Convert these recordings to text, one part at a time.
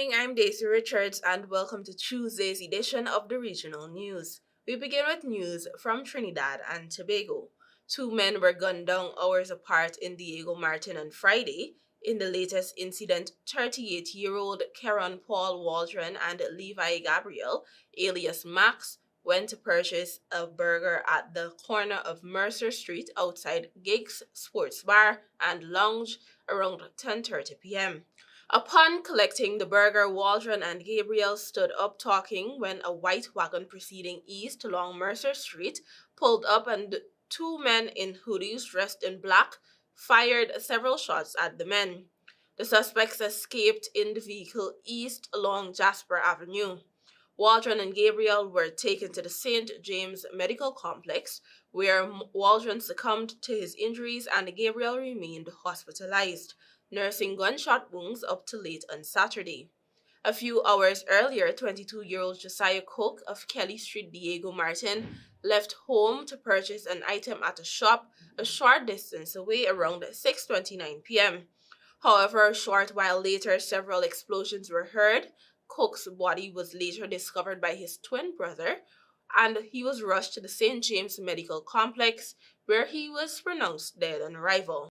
morning, I'm Daisy Richards, and welcome to Tuesday's edition of the Regional News. We begin with news from Trinidad and Tobago. Two men were gunned down hours apart in Diego Martin on Friday. In the latest incident, 38-year-old Karen Paul Waldron and Levi Gabriel, alias Max, went to purchase a burger at the corner of Mercer Street outside Gigs Sports Bar and Lounge around 10:30 p.m. Upon collecting the burger, Waldron and Gabriel stood up talking when a white wagon proceeding east along Mercer Street pulled up and two men in hoodies dressed in black fired several shots at the men. The suspects escaped in the vehicle east along Jasper Avenue. Waldron and Gabriel were taken to the St. James Medical Complex, where Waldron succumbed to his injuries and Gabriel remained hospitalized, nursing gunshot wounds up to late on Saturday. A few hours earlier, 22-year-old Josiah Cook of Kelly Street, Diego Martin, left home to purchase an item at a shop a short distance away around 6:29 p.m. However, a short while later, several explosions were heard. Cook's body was later discovered by his twin brother, and he was rushed to the St. James Medical Complex, where he was pronounced dead on arrival.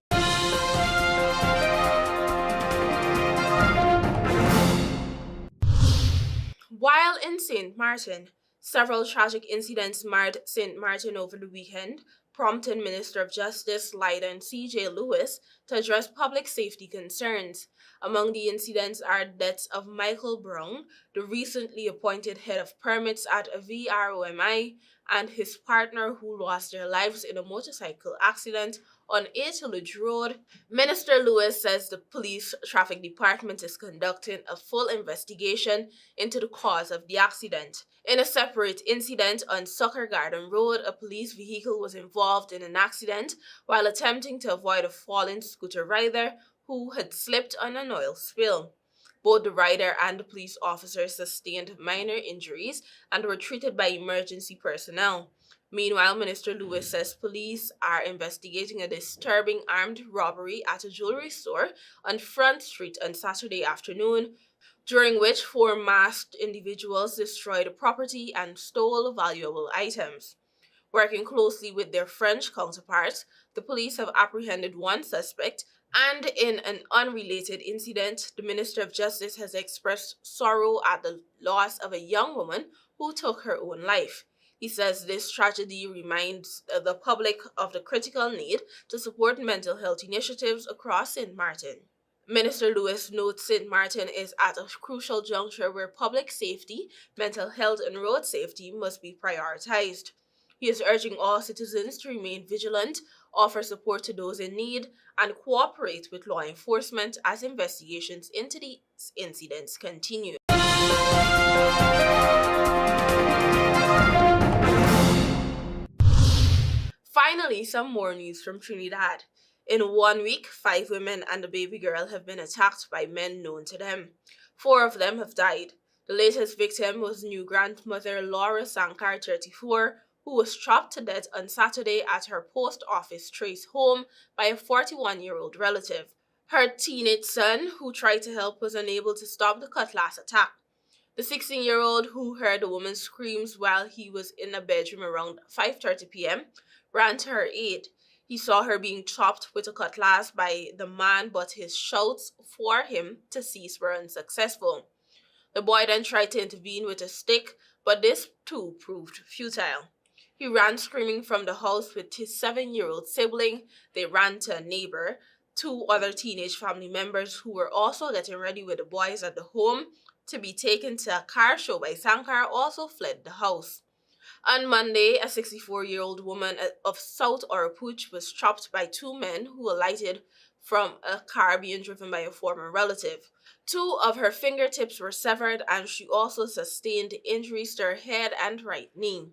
While in St. Martin, several tragic incidents marred St. Martin over the weekend, prompting Minister of Justice Lyden C.J. Lewis to address public safety concerns. Among the incidents are deaths of Michael Brown, the recently appointed head of permits at VROMI, and his partner who lost their lives in a motorcycle accident on Atilage Road. Minister Lewis says the police traffic department is conducting a full investigation into the cause of the accident. In a separate incident on Sucker Garden Road, a police vehicle was involved in an accident while attempting to avoid a fallen scooter rider who had slipped on an oil spill. Both the rider and the police officer sustained minor injuries and were treated by emergency personnel. Meanwhile, Minister Lewis says police are investigating a disturbing armed robbery at a jewelry store on Front Street on Saturday afternoon, during which four masked individuals destroyed property and stole valuable items. Working closely with their French counterparts, the police have apprehended one suspect, and in an unrelated incident, the Minister of Justice has expressed sorrow at the loss of a young woman who took her own life. He says this tragedy reminds the public of the critical need to support mental health initiatives across St. Martin. Minister Lewis notes St. Martin is at a crucial juncture where public safety, mental health, and road safety must be prioritized. He is urging all citizens to remain vigilant, offer support to those in need, and cooperate with law enforcement as investigations into these incidents continue. Finally, some more news from Trinidad. In 1 week, 5 women and a baby girl have been attacked by men known to them. 4 of them have died. The latest victim was new grandmother Laura Sankar, 34, who was chopped to death on Saturday at her post office trace home by a 41-year-old relative. Her teenage son, who tried to help, was unable to stop the cutlass attack. The 16-year-old, who heard the woman's screams while he was in a bedroom around 5:30 p.m., ran to her aid. He saw her being chopped with a cutlass by the man, but his shouts for him to cease were unsuccessful. The boy then tried to intervene with a stick, but this too proved futile. He ran screaming from the house with his 7-year-old sibling. They ran to a neighbor. 2 other teenage family members who were also getting ready with the boys at the home to be taken to a car show by Sankar also fled the house. On Monday, a 64-year-old woman of South Oropouche was chopped by 2 men who alighted from a car being driven by a former relative. 2 of her fingertips were severed, and she also sustained injuries to her head and right knee.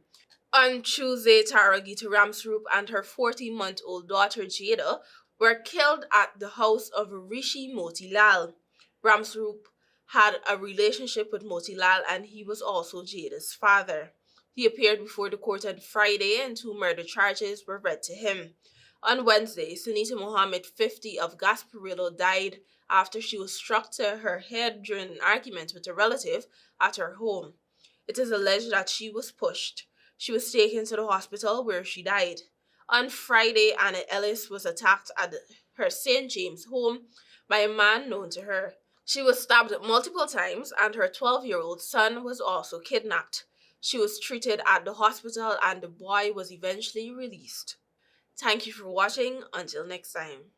On Tuesday, Tara Gita Ramsroop and her 14-month-old daughter Jada were killed at the house of Rishi Motilal. Ramsroop had a relationship with Motilal, and he was also Jada's father. He appeared before the court on Friday and 2 murder charges were read to him. On Wednesday, Sunita Mohammed, 50, of Gasparillo, died after she was struck to her head during an argument with a relative at her home. It is alleged that she was pushed. She was taken to the hospital where she died. On Friday, Anna Ellis was attacked at her St. James home by a man known to her. She was stabbed multiple times, and her 12-year-old son was also kidnapped. She was treated at the hospital, and the boy was eventually released. Thank you for watching. Until next time.